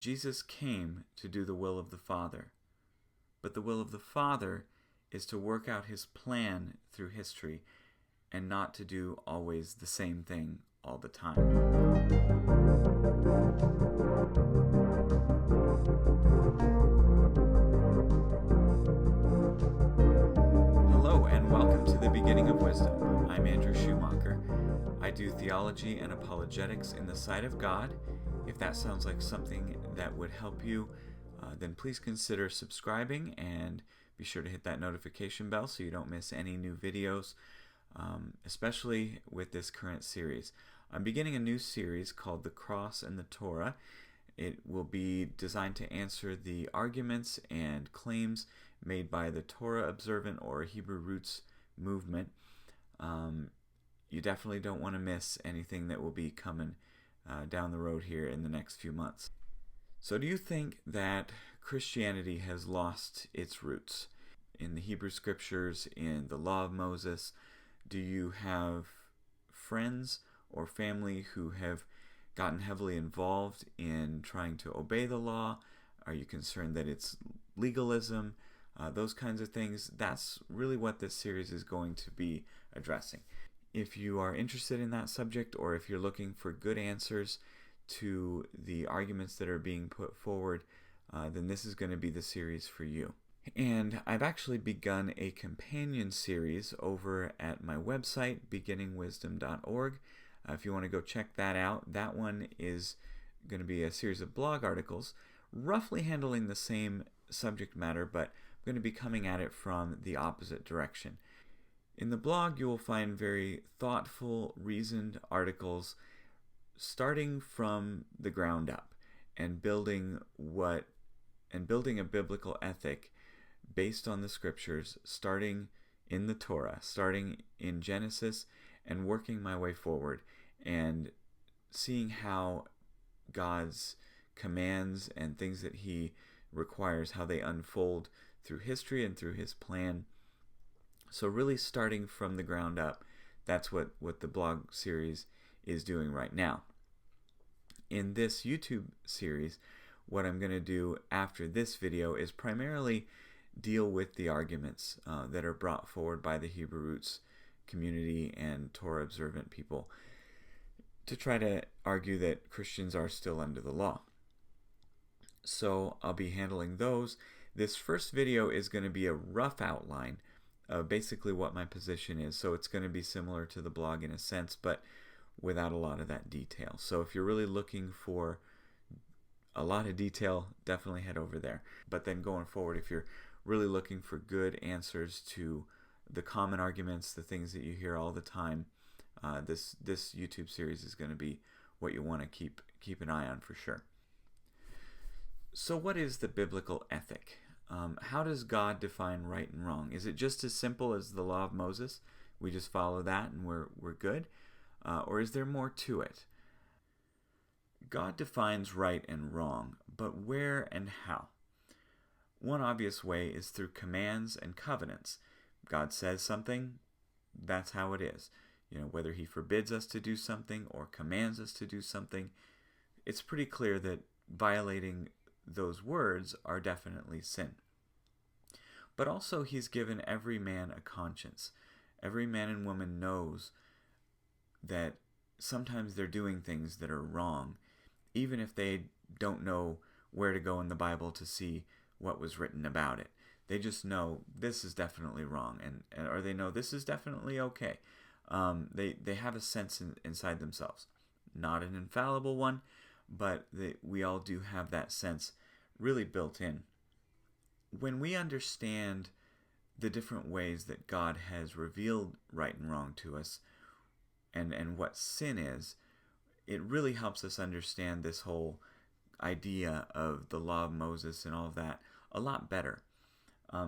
Jesus came to do the will of the Father, but the will of the Father is to work out his plan through history and not to do always the same thing all the time. Hello and welcome to the Beginning of Wisdom. I'm Andrew Schumacher. I do theology and apologetics in the sight of God. If that sounds like something that would help you, then please consider subscribing and be sure to hit that notification bell so you don't miss any new videos, especially with this current series. I'm beginning a new series called The Cross and the Torah. It will be designed to answer the arguments and claims made by the Torah observant or Hebrew roots movement. You definitely don't want to miss anything that will be coming down the road here in the next few months. So do you think that Christianity has lost its roots in the Hebrew scriptures, in the law of Moses? Do you have friends or family who have gotten heavily involved in trying to obey the law? Are you concerned that it's legalism? Those kinds of things. That's really what this series is going to be addressing. If you are interested in that subject, or if you're looking for good answers to the arguments that are being put forward, then this is going to be the series for you. And I've actually begun a companion series over at my website, beginningwisdom.org. If you want to go check that out, that one is going to be a series of blog articles, roughly handling the same subject matter, but I'm going to be coming at it from the opposite direction. In the blog, you will find very thoughtful, reasoned articles starting from the ground up and building a biblical ethic based on the scriptures, starting in the Torah, starting in Genesis, and working my way forward and seeing how God's commands and things that he requires, how they unfold through history and through his plan. So really starting from the ground up, that's what the blog series is doing right now. In this YouTube series, what I'm going to do after this video is primarily deal with the arguments that are brought forward by the Hebrew roots community and Torah observant people to try to argue that Christians are still under the law. So I'll be handling those. This first video is going to be a rough outline of basically what my position is. So it's going to be similar to the blog in a sense, but without a lot of that detail. So if you're really looking for a lot of detail, definitely head over there. But then going forward, if you're really looking for good answers to the common arguments, the things that you hear all the time, this YouTube series is going to be what you want to keep an eye on for sure. So what is the biblical ethic? How does God define right and wrong? Is it just as simple as the law of Moses? We just follow that and we're good? Or is there more to it? God defines right and wrong, but where and how? One obvious way is through commands and covenants. God says something, that's how it is. Whether he forbids us to do something or commands us to do something, it's pretty clear that violating those words are definitely sin. But also he's given every man a conscience. Every man and woman knows that sometimes they're doing things that are wrong, even if they don't know where to go in the Bible to see what was written about it. They just know this is definitely wrong, or they know this is definitely okay. They have a sense inside themselves. Not an infallible one, but we all do have that sense really built in. When we understand the different ways that God has revealed right and wrong to us and what sin is, it really helps us understand this whole idea of the law of Moses and all of that a lot better.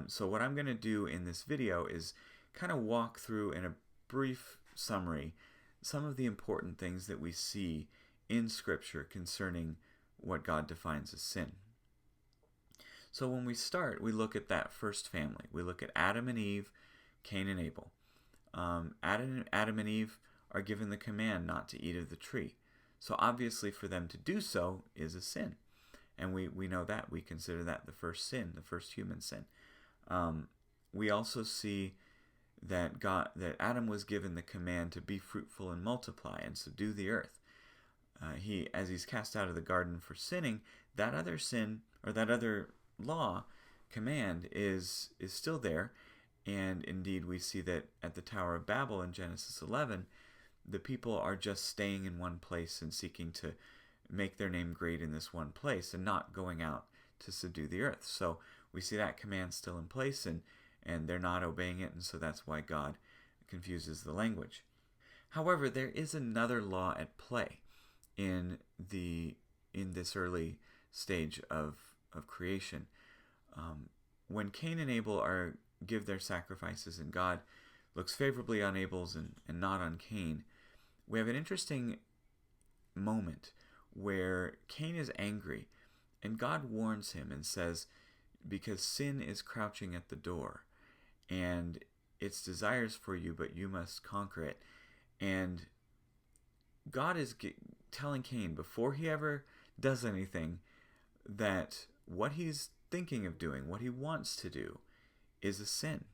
So what I'm going to do in this video is kind of walk through in a brief summary some of the important things that we see in Scripture concerning what God defines as sin. So when we start, we look at that first family. We look at Adam and Eve, Cain and Abel. Adam and Eve are given the command not to eat of the tree. So obviously for them to do so is a sin. And we know that. We consider that the first sin, the first human sin. We also see that Adam was given the command to be fruitful and multiply and subdue the earth. As he's cast out of the garden for sinning, that other sin, or that other law command, is still there. And indeed, we see that at the Tower of Babel in Genesis 11, the people are just staying in one place and seeking to make their name great in this one place and not going out to subdue the earth. So we see that command still in place, and they're not obeying it, and so that's why God confuses the language. However, there is another law at play in this early stage of creation. When Cain and Abel give their sacrifices, and God looks favorably on Abel's and not on Cain, we have an interesting moment where Cain is angry, and God warns him and says, because sin is crouching at the door, and its desires for you, but you must conquer it. And God is telling Cain, before he ever does anything, that what he's thinking of doing, what he wants to do, is a sin.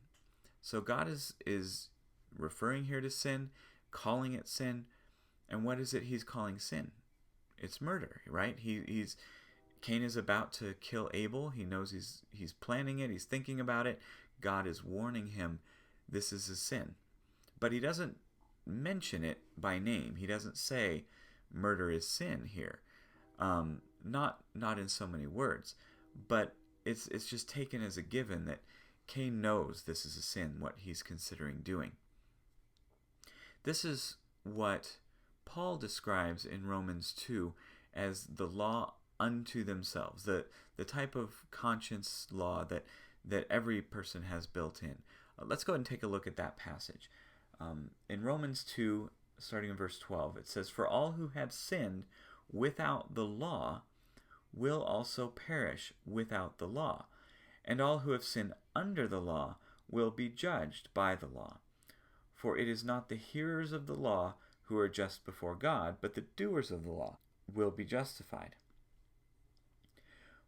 So God is referring here to sin, calling it sin. And what is it he's calling sin? It's murder, right? Cain is about to kill Abel. He knows he's planning it. He's thinking about it. God is warning him this is a sin. But he doesn't mention it by name. He doesn't say murder is sin here. Not in so many words. But it's just taken as a given that Cain knows this is a sin, what he's considering doing. This is what Paul describes in Romans 2 as the law unto themselves, the type of conscience law that every person has built in. Let's go ahead and take a look at that passage. In Romans 2, starting in verse 12, it says, "For all who have sinned without the law will also perish without the law, and all who have sinned under the law will be judged by the law. For it is not the hearers of the law who are just before God, but the doers of the law will be justified.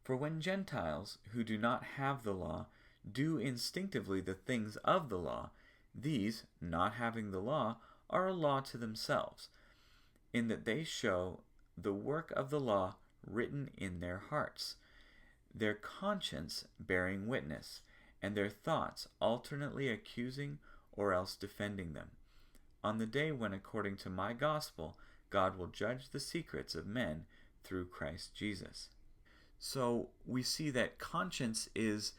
For when Gentiles who do not have the law do instinctively the things of the law, these, not having the law, are a law to themselves, in that they show the work of the law written in their hearts, their conscience bearing witness, and their thoughts alternately accusing or else defending them, on the day when, according to my gospel, God will judge the secrets of men through Christ Jesus." So we see that conscience is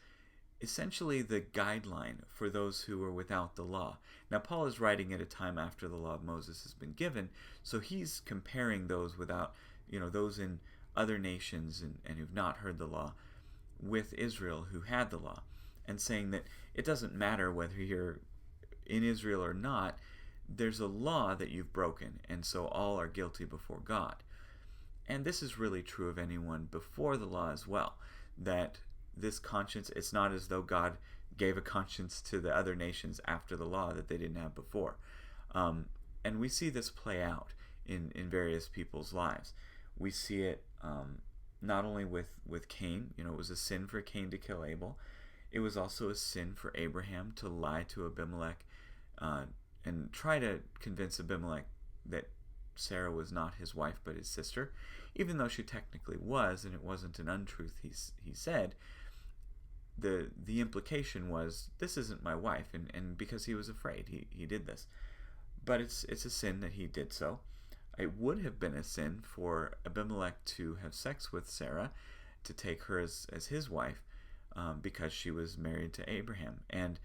essentially the guideline for those who are without the law. Now, Paul is writing at a time after the law of Moses has been given, so he's comparing those without, those in other nations and who've not heard the law with Israel who had the law, and saying that it doesn't matter whether you're in Israel or not, there's a law that you've broken, and so all are guilty before God. And this is really true of anyone before the law as well, that this conscience, it's not as though God gave a conscience to the other nations after the law that they didn't have before. And we see this play out in various people's lives. We see it not only with Cain. It was a sin for Cain to kill Abel. It was also a sin for Abraham to lie to Abimelech and try to convince Abimelech that Sarah was not his wife but his sister, even though she technically was, and it wasn't an untruth he said. The implication was, this isn't my wife, and because he was afraid, he did this. But it's a sin that he did so. It would have been a sin for Abimelech to have sex with Sarah, to take her as his wife, because she was married to Abraham. And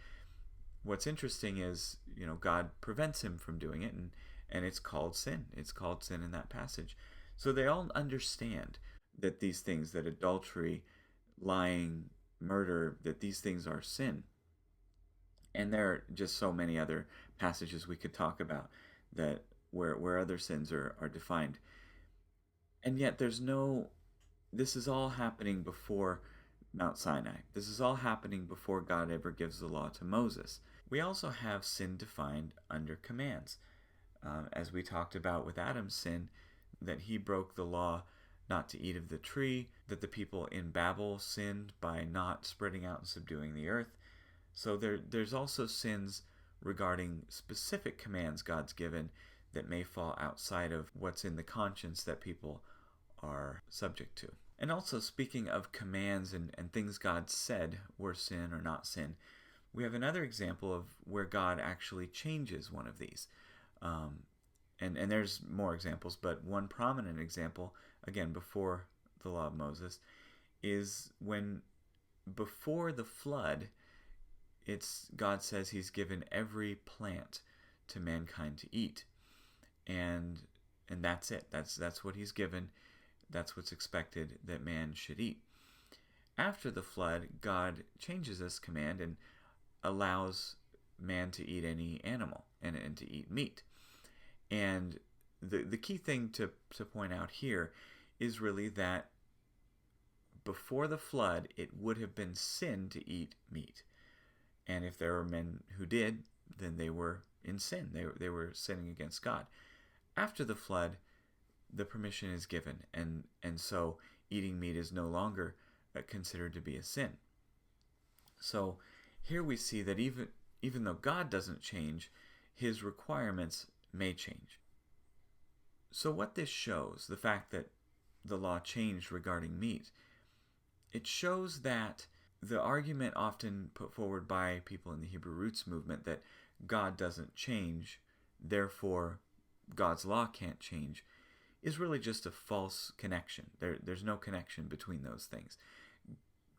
what's interesting is, God prevents him from doing it, and it's called sin. It's called sin in that passage. So they all understand that these things, that adultery, lying, murder, that these things are sin. And there are just so many other passages we could talk about that where other sins are defined. And yet this is all happening before Mount Sinai. This is all happening before God ever gives the law to Moses. We also have sin defined under commands. As we talked about with Adam's sin, that he broke the law not to eat of the tree, that the people in Babel sinned by not spreading out and subduing the earth. So there's also sins regarding specific commands God's given that may fall outside of what's in the conscience that people are subject to. And also, speaking of commands and things God said were sin or not sin, we have another example of where God actually changes one of these. And there's more examples, but one prominent example, again, before the law of Moses, is when before the flood, God says he's given every plant to mankind to eat. And that's it. That's what he's given. That's what's expected that man should eat. After the flood, God changes this command and allows man to eat any animal and to eat meat. And the key thing to point out here is really that before the flood, it would have been sin to eat meat. And if there were men who did, then they were in sin. They were sinning against God. After the flood, the permission is given, and so eating meat is no longer considered to be a sin. So here we see that even though God doesn't change, his requirements may change. So what this shows, the fact that the law changed regarding meat, it shows that the argument often put forward by people in the Hebrew roots movement that God doesn't change, therefore God's law can't change, is really just a false connection. There's no connection between those things.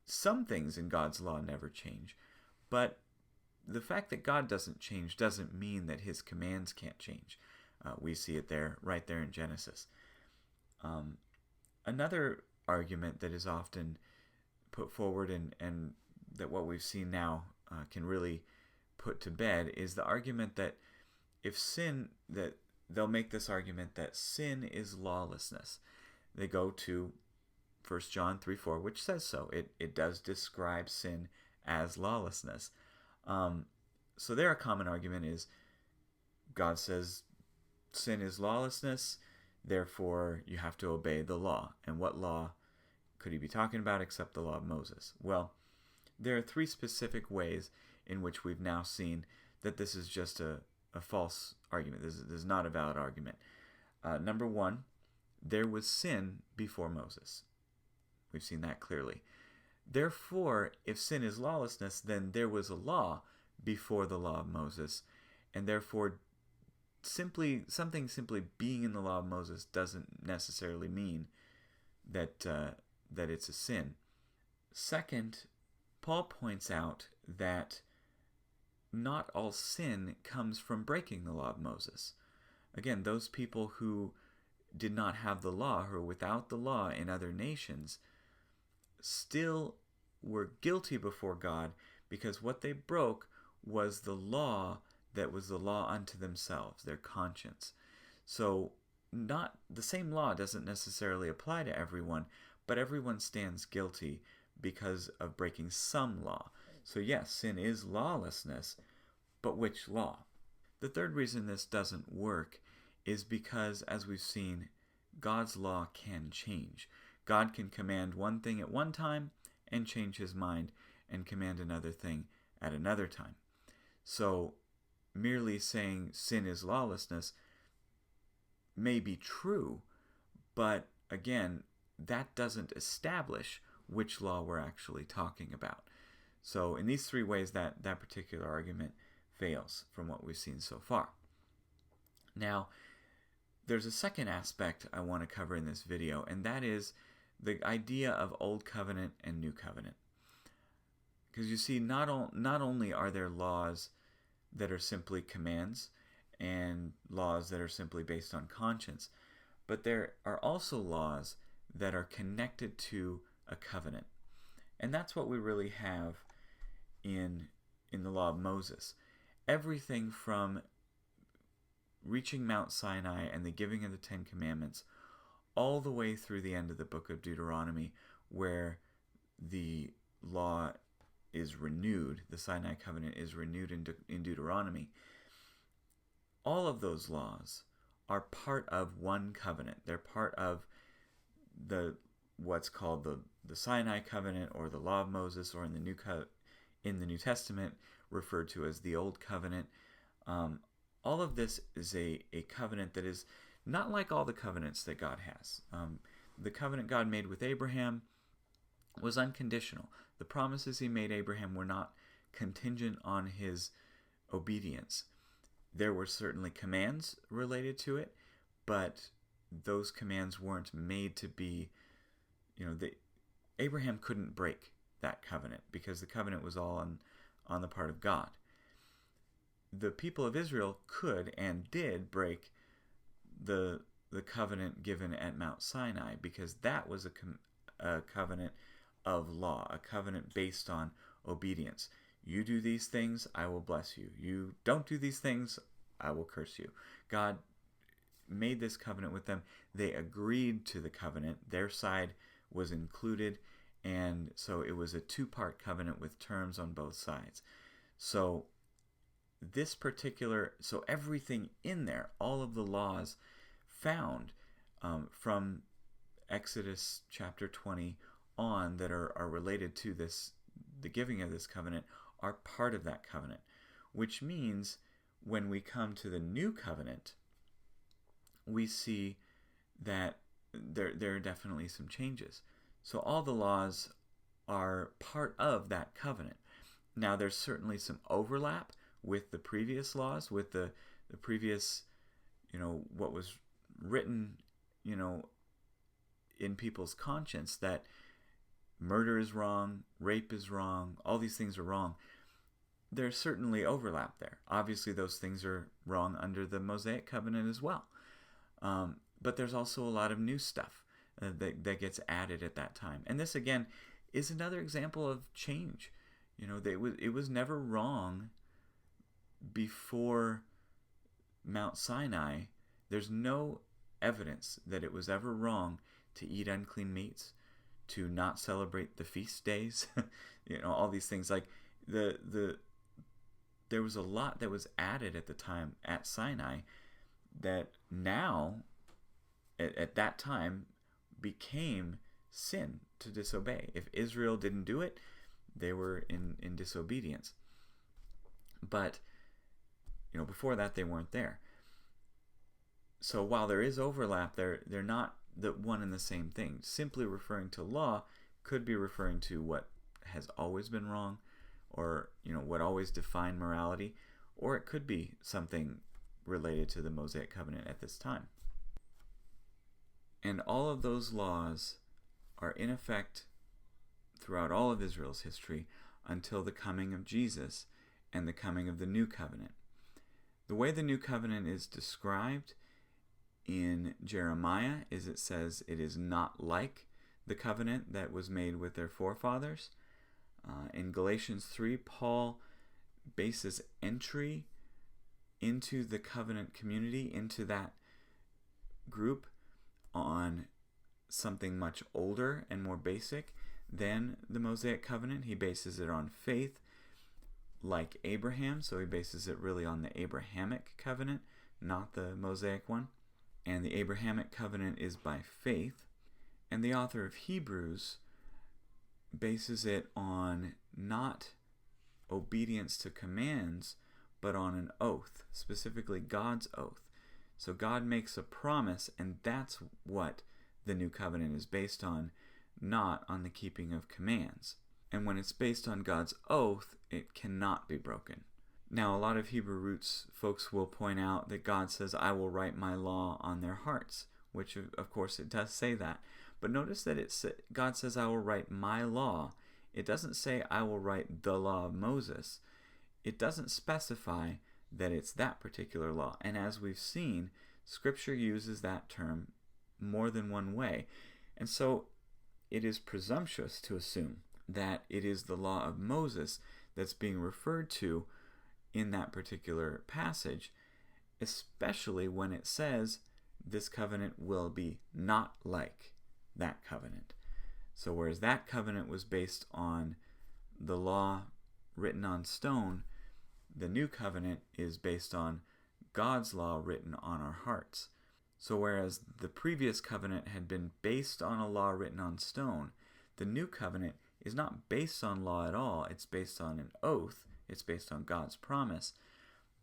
Some things in God's law never change, but the fact that God doesn't change doesn't mean that his commands can't change. We see it right there in Genesis. Another argument that is often put forward and that what we've seen now can really put to bed is the argument that they'll make this argument that sin is lawlessness. They go to 1 John 3:4, which says so. It does describe sin as lawlessness. So their common argument is God says sin is lawlessness, therefore you have to obey the law. And what law could he be talking about except the law of Moses? Well, there are three specific ways in which we've now seen that this is just a false argument. This is not a valid argument. Number one, there was sin before Moses. We've seen that clearly. Therefore, if sin is lawlessness, then there was a law before the law of Moses, and therefore something simply being in the law of Moses doesn't necessarily mean that it's a sin. Second, Paul points out that not all sin comes from breaking the law of Moses. Again, those people who did not have the law, who were without the law in other nations, still were guilty before God because what they broke was the law that was the law unto themselves, their conscience. So not the same law doesn't necessarily apply to everyone, but everyone stands guilty because of breaking some law. So yes, sin is lawlessness, but which law? The third reason this doesn't work is because, as we've seen, God's law can change. God can command one thing at one time and change his mind and command another thing at another time. So merely saying sin is lawlessness may be true, but again, that doesn't establish which law we're actually talking about. So in these three ways, that particular argument fails from what we've seen so far. Now, there's a second aspect I want to cover in this video, and that is the idea of Old Covenant and New Covenant. Because you see, not only are there laws that are simply commands and laws that are simply based on conscience, but there are also laws that are connected to a covenant. And that's what we really have in the law of Moses. Everything from reaching Mount Sinai and the giving of the Ten Commandments all the way through the end of the book of Deuteronomy, where the law is renewed, the Sinai covenant is renewed in Deuteronomy. All of those laws are part of one covenant. They're part of what's called the Sinai covenant, or the law of Moses, or in the New Testament referred to as the Old Covenant. All of this is a covenant that is not like all the covenants that God has. The covenant God made with Abraham was unconditional. The promises he made Abraham were not contingent on his obedience. There were certainly commands related to it, but those commands weren't made to be, Abraham couldn't break that covenant because the covenant was all on the part of God. The people of Israel could and did break the covenant given at Mount Sinai, because that was a covenant of law, a covenant based on obedience. You do these things, I will bless you. You don't do these things, I will curse you. God made this covenant with them. They agreed to the covenant. Their side was included, and so it was a two-part covenant with terms on both sides. So everything in there, all of the laws found from Exodus chapter 20 on that are related to this, the giving of this covenant, are part of that covenant, which means when we come to the new covenant, we see that there are definitely some changes. So all the laws are part of that covenant. Now there's certainly some overlap with the previous laws, with the previous, what was written, in people's conscience, that murder is wrong, rape is wrong, all these things are wrong. There's certainly overlap there. Obviously those things are wrong under the Mosaic covenant as well. But there's also a lot of new stuff that gets added at that time. And this, again, is another example of change. It was never wrong before Mount Sinai. There's no evidence that it was ever wrong to eat unclean meats, to not celebrate the feast days, all these things. Like there was a lot that was added at the time at Sinai that now, at that time, became sin to disobey. If Israel didn't do it, they were in disobedience. But before that, they weren't there. So while there is overlap, they're not the one and the same thing. Simply referring to law could be referring to what has always been wrong, or what always defined morality, or it could be something related to the Mosaic covenant at this time. And all of those laws are in effect throughout all of Israel's history until the coming of Jesus and the coming of the new covenant. The way the new covenant is described in Jeremiah is, it says it is not like the covenant that was made with their forefathers. In Galatians 3, Paul bases entry into the covenant community, into that group, on something much older and more basic than the Mosaic covenant. He bases it on faith, like Abraham, so he bases it really on the Abrahamic covenant, not the Mosaic one. And the Abrahamic covenant is by faith. And the author of Hebrews bases it on not obedience to commands, but on an oath, specifically God's oath. So God makes a promise, and that's what the new covenant is based on, not on the keeping of commands. And when it's based on God's oath, it cannot be broken. Now, a lot of Hebrew roots folks will point out that God says, I will write my law on their hearts, which of course it does say that. But notice that God says, I will write my law. It doesn't say, I will write the law of Moses. It doesn't specify that it's that particular law. And as we've seen, Scripture uses that term more than one way. And so it is presumptuous to assume that it is the law of Moses that's being referred to in that particular passage, especially when it says this covenant will be not like that covenant. So whereas that covenant was based on the law written on stone, the new covenant is based on God's law written on our hearts. So whereas the previous covenant had been based on a law written on stone, the new covenant is not based on law at all. It's based on an oath. It's based on God's promise.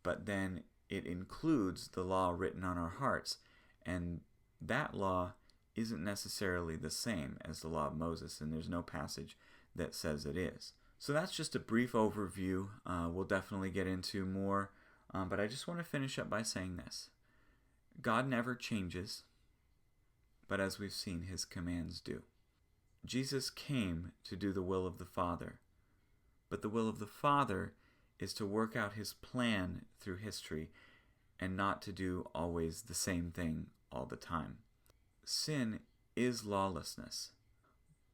But then it includes the law written on our hearts. And that law isn't necessarily the same as the law of Moses, and there's no passage that says it is. So that's just a brief overview. We'll definitely get into more, but I just want to finish up by saying this. God never changes, but as we've seen, his commands do. Jesus came to do the will of the Father, but the will of the Father is to work out his plan through history and not to do always the same thing all the time. Sin is lawlessness,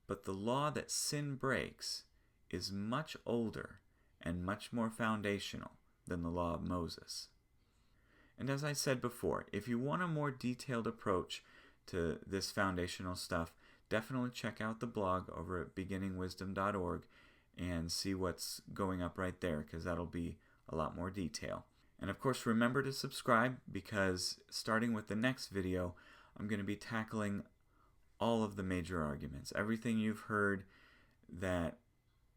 but the law that sin breaks is much older and much more foundational than the law of Moses. And as I said before, if you want a more detailed approach to this foundational stuff, definitely check out the blog over at beginningwisdom.org and see what's going up right there, because that'll be a lot more detail. And of course, remember to subscribe, because starting with the next video, I'm going to be tackling all of the major arguments. Everything you've heard that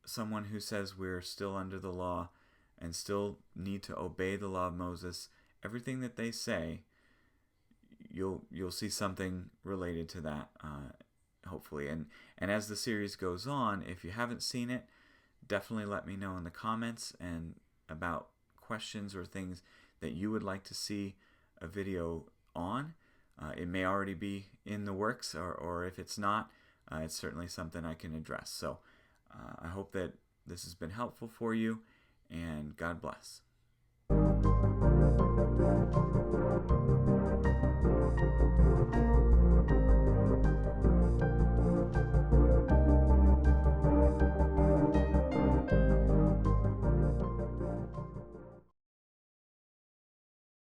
someone who says we're still under the law and still need to obey the law of Moses, everything that they say, you'll see something related to that, hopefully. And as the series goes on, if you haven't seen it, definitely let me know in the comments and about questions or things that you would like to see a video on. It may already be in the works, or if it's not, it's certainly something I can address. So I hope that this has been helpful for you, and God bless.